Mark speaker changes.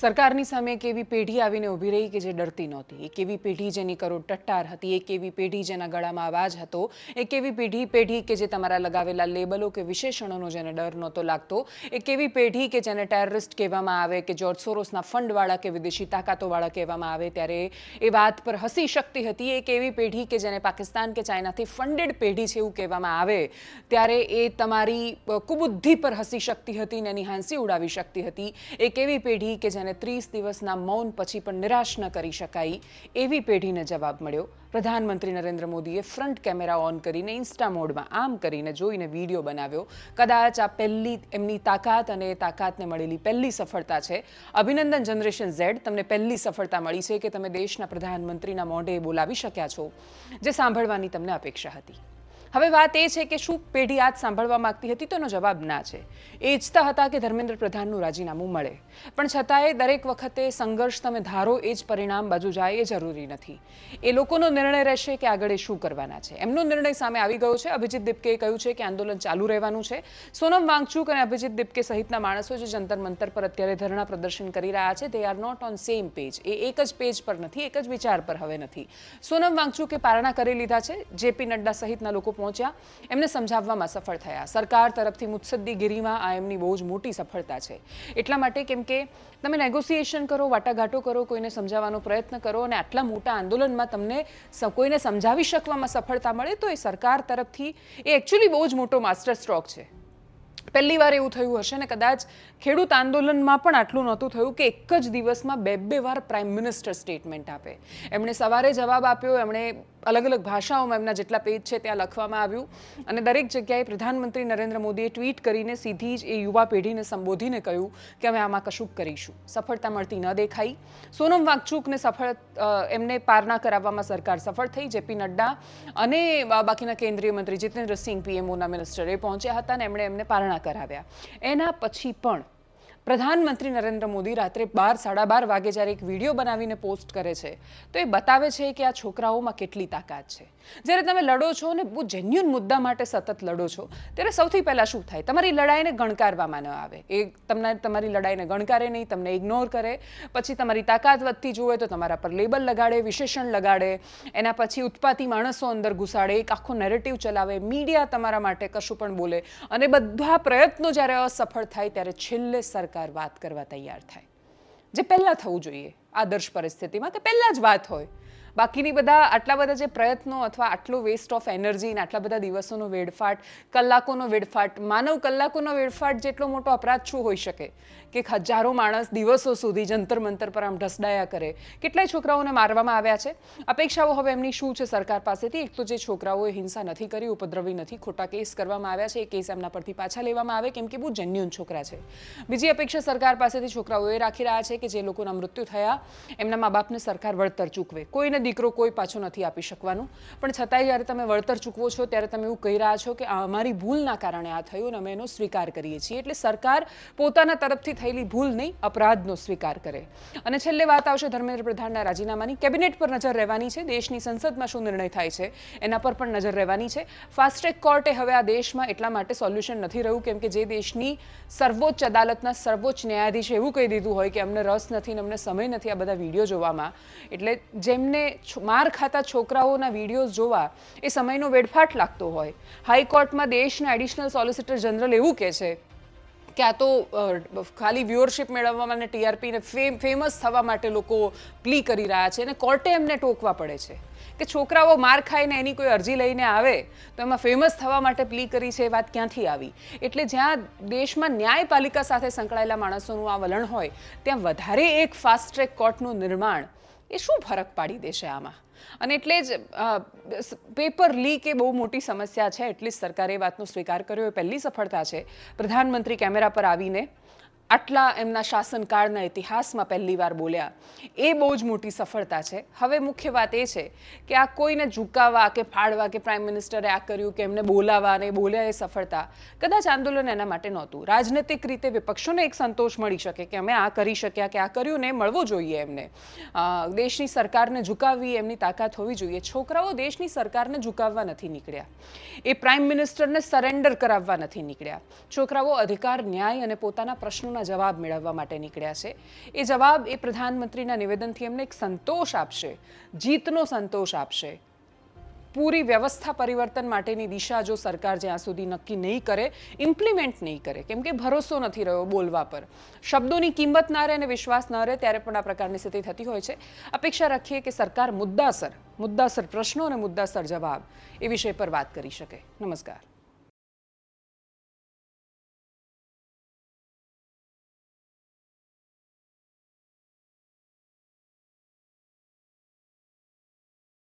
Speaker 1: સરકારની સામે એક એવી પેઢી આવીને ઊભી રહી કે જે ડરતી નહોતી, એક એવી પેઢી જેની કરોડ ટટ્ટાર હતી, એક એવી પેઢી જેના ગળામાં અવાજ હતો, એક એવી પેઢી કે જે તમારા લગાવેલા લેબલો કે વિશેષણોનો જેને ડર નહોતો લાગતો, એક એવી પેઢી કે જેને ટેરરિસ્ટ કહેવામાં આવે, કે જ્યોર્જ સોરોસના ફંડવાળા કે વિદેશી તાકાતોવાળા કહેવામાં આવે ત્યારે એ વાત પર હસી શકતી હતી. એક એવી પેઢી કે જેને પાકિસ્તાન કે ચાઇનાથી ફંડેડ પેઢી છે એવું કહેવામાં આવે ત્યારે એ તમારી કુબુદ્ધિ પર હસી શકતી હતી ને એની હાંસી ઉડાવી શકતી હતી. એક એવી પેઢી કે જેને 30 દિવસના મૌન પછી પણ નિરાશ ન કરી શકાય એવી પેઢીને જવાબ મળ્યો. પ્રધાનમંત્રી નરેન્દ્ર મોદીએ ફ્રન્ટ કેમેરા ઓન કરીને ઇન્સ્ટા મોડમાં આમ કરીને જોઈને વિડીયો બનાવ્યો. કદાચ આ પહેલી એમની તાકાત અને એ તાકાતને મળેલી પહેલી સફળતા છે. અભિનંદન જનરેશન ઝેડ, તમને પહેલી સફળતા મળી છે કે તમે દેશના પ્રધાનમંત્રીના મોઢે બોલાવી શક્યા છો જે સાંભળવાની તમને અપેક્ષા હતી. હવે વાત એ છે કે શું પેઢી આજ સાંભળવા માંગતી હતી? તો એનો જવાબ ના છે. એ ઈચ્છતા હતા કે ધર્મેન્દ્ર પ્રધાનનું રાજીનામું મળે, પણ છતાંય દરેક વખતે સંઘર્ષ તમે ધારો એ જ પરિણામ બાજુ જાય એ જરૂરી નથી. એ લોકોનો નિર્ણય રહેશે કે આગળ એ શું કરવાના છે. એમનો નિર્ણય સામે આવી ગયો છે. અભિજીત દિપકેએ કહ્યું છે કે આંદોલન ચાલુ રહેવાનું છે. સોનમ વાંગચુક અને અભિજીત દિપકે સહિતના માણસો જે જંતર મંતર પર અત્યારે ધરણા પ્રદર્શન કરી રહ્યા છે, they are not on same page. એ એક જ પેજ પર નથી, એક જ વિચાર પર હવે નથી. સોનમ વાંગચુકે પારણા કરી લીધા છે. જેપી નડ્ડા સહિતના લોકો પહોંચ્યા, એમને સમજાવવામાં સફળ થયા. સરકાર તરફથી મુત્સદ્દીગીરીમાં આ એમની બહુ જ મોટી સફળતા છે. એટલા માટે કેમ કે તમે નેગોસિએશન કરો, વાટાઘાટો કરો, કોઈને સમજાવવાનો પ્રયત્ન કરો અને આટલા મોટા આંદોલનમાં તમને કોઈને સમજાવી શકવામાં સફળતા મળે તો એ સરકાર તરફથી એ એકચ્યુઅલી બહુ જ મોટો માસ્ટર સ્ટ્રોક છે. પહેલી વાર એવું થયું હશે ને કદાચ ખેડૂત આંદોલનમાં પણ આટલું નહોતું થયું કે એક જ દિવસમાં બે વાર પ્રાઇમ મિનિસ્ટર સ્ટેટમેન્ટ આપે. એમણે સવારે જવાબ આપ્યો, એમણે અલગ અલગ ભાષાઓમાં એમના જેટલા પેજ છે ત્યાં લખવામાં આવ્યું અને દરેક જગ્યાએ પ્રધાનમંત્રી નરેન્દ્ર મોદીએ ટ્વીટ કરીને સીધી જ એ યુવા પેઢીને સંબોધીને કહ્યું કે અમે આમાં કશું કરીશું. સફળતા મળતી ન દેખાઈ. સોનમ વાંગચુકને એમને પારણા કરાવવામાં સરકાર સફળ થઈ. જેપી નડ્ડા અને બાકીના કેન્દ્રીય મંત્રી જીતેન્દ્રસિંહ પીએમઓના મિનિસ્ટર એ પહોંચ્યા હતા અને એમણે એમને પારણા કરાવ્યા. એના પછી પણ પ્રધાનમંત્રી નરેન્દ્ર મોદી રાત્રે 12-12:30 વાગે જ્યારે એક વિડીયો બનાવીને પોસ્ટ કરે છે તો એ બતાવે છે કે આ છોકરાઓમાં કેટલી તાકાત છે. જ્યારે તમે લડો છો ને બહુ જેન્યુઅન મુદ્દા માટે સતત લડો છો ત્યારે સૌથી પહેલાં શું થાય? તમારી લડાઈને ગણકારવામાં ન આવે. એ તમને તમારી લડાઈને ગણકારે નહીં, તમને ઇગ્નોર કરે. પછી તમારી તાકાત વધતી જુએ તો તમારા પર લેબલ લગાડે, વિશેષણ લગાડે. એના પછી ઉત્પાતી માણસો અંદર ઘુસાડે, એક આખો નેરેટિવ ચલાવે, મીડિયા તમારા માટે કશું પણ બોલે અને બધા પ્રયત્નો જ્યારે અસફળ થાય ત્યારે છેલ્લે સરકાર વાત કરવા તૈયાર થાય. જે પહેલાં થવું જોઈએ આદર્શ પરિસ્થિતિમાં તે પહેલાં જ વાત હોય. બાકીની આટલા બધા જે પ્રયત્નો અથવા આટલો વેસ્ટ ઓફ એનર્જી ને આટલા બધા દિવસોનો વેડફાટ, કલાકોનો વેડફાટ, માનવ કલાકોનો વેડફાટ જેટલો મોટો અપરાધ શું હોઈ શકે કે હજારો માણસ દિવસો સુધી જંતર મંતર પર આમ ઢસડાયા કરે. કેટલાય છોકરાઓને મારવામાં આવ્યા છે. અપેક્ષાઓ હવે એમની શું છે સરકાર પાસેથી? એક તો જે છોકરાઓએ હિંસા નથી કરી, ઉપદ્રવી નથી, ખોટા કેસ કરવામાં આવ્યા છે, એ કેસ એમના પરથી પાછા લેવામાં આવે કેમ કે બહુ જેન્યુઅન છોકરા છે. બીજી અપેક્ષા સરકાર પાસેથી છોકરાઓ એ રાખી રહ્યા છે કે જે લોકોના મૃત્યુ થયા એમના મા બાપને સરકાર વળતર ચૂકવે. કોઈને દીકરો કોઈ પાછો નથી આપી શકવાનું, પણ છતાંય જ્યારે તમે વળતર ચૂકવો છો ત્યારે તમે એવું કહી રહ્યા છો કે અમારી ભૂલના કારણે આ થયું અને અમે એનો સ્વીકાર કરીએ છીએ. એટલે સરકાર પોતાના તરફથી થયેલી ભૂલ નહીં, અપરાધનો સ્વીકાર કરે. અને છેલ્લે વાત આવશે ધર્મેન્દ્ર પ્રધાનના રાજીનામાની. કેબિનેટ પર નજર રહેવાની છે. દેશની સંસદમાં શું નિર્ણય થાય છે એના પર પણ નજર રહેવાની છે. ફાસ્ટ ટ્રેક કોર્ટે હવે આ દેશમાં એટલા માટે સોલ્યુશન નથી રહ્યું કેમ કે જે દેશની સર્વોચ્ચ અદાલતના સર્વોચ્ચ ન્યાયાધીશે એવું કહી દીધું હોય કે અમને રસ નથી ને અમને સમય નથી આ બધા વિડીયો જોવામાં, એટલે જેમને માર ખાતા છોકરાઓના વિડીયોઝ જોવા એ સમયનો વેડફાટ લાગતો હોય. હાઈકોર્ટમાં દેશના એડિશનલ સોલિસિટર જનરલ એવું કહે છે કે આ તો ખાલી વ્યુઅરશિપ મેળવવા અને ટીઆરપીને ફેમસ થવા માટે લોકો પ્લી કરી રહ્યા છે અને કોર્ટે એમને ટોકવા પડે છે કે છોકરાઓ માર ખાઈને એની કોઈ અરજી લઈને આવે તો એમાં ફેમસ થવા માટે પ્લી કરી છે. એ વાત ક્યાંથી આવી? એટલે જ્યાં દેશમાં ન્યાયપાલિકા સાથે સંકળાયેલા માણસોનું આ વલણ હોય ત્યાં વધારે એક ફાસ્ટ ટ્રેક કોર્ટનું નિર્માણ એ શું ફરક પાડી દેશે આમાં? અને એટલે જ પેપર લીક એ બહુ મોટી સમસ્યા છે. એટલી જ સરકારે એ વાતનો સ્વીકાર કર્યો. એ પહેલી સફળતા છે. પ્રધાનમંત્રી કેમેરા પર આવીને આટલા એમના શાસનકાળના ઇતિહાસમાં પહેલી વાર બોલ્યા, એ બહુ જ મોટી સફળતા છે. હવે મુખ્ય વાત એ છે કે આ કોઈને ઝુકાવવા કે ફાડવા કે પ્રાઇમ મિનિસ્ટરે આ કર્યું કે એમને બોલાવા અને બોલ્યા એ સફળતા કદાચ આંદોલન એના માટે નહોતું. રાજનૈતિક રીતે વિપક્ષોને એક સંતોષ મળી શકે કે અમે આ કરી શક્યા કે આ કર્યું ને મળવો જોઈએ એમને. દેશની સરકારને ઝુકાવવી એમની તાકાત હોવી જોઈએ. છોકરાઓ દેશની સરકારને ઝુકાવવા નથી નીકળ્યા, એ પ્રાઇમ મિનિસ્ટરને સરેન્ડર કરાવવા નથી નીકળ્યા. છોકરાઓ અધિકાર, ન્યાય અને પોતાના પ્રશ્નો પ્રશ્નોના જવાબ મેળવવા માટે નીકળ્યા છે. એ જવાબ એ પ્રધાનમંત્રીના નિવેદનથી એમને એક સંતોષ આપશે, જીતનો સંતોષ આપશે. પૂરી વ્યવસ્થા પરિવર્તન માટેની દિશા જો સરકાર જ્યાં સુધી નક્કી નહીં કરે, ઇમ્પ્લિમેન્ટ નહીં કરે, કેમ કે ભરોસો નથી રહ્યો બોલવા પર, શબ્દોની કિંમત ના રહે અને વિશ્વાસ ન રહે, ત્યારે પણ આ પ્રકારની સ્થિતિ થતી હોય છે. અપેક્ષા રાખીએ કે સરકાર મુદ્દાસર પ્રશ્નો અને મુદ્દાસર જવાબ એ વિષય પર વાત કરી શકે. નમસ્કાર.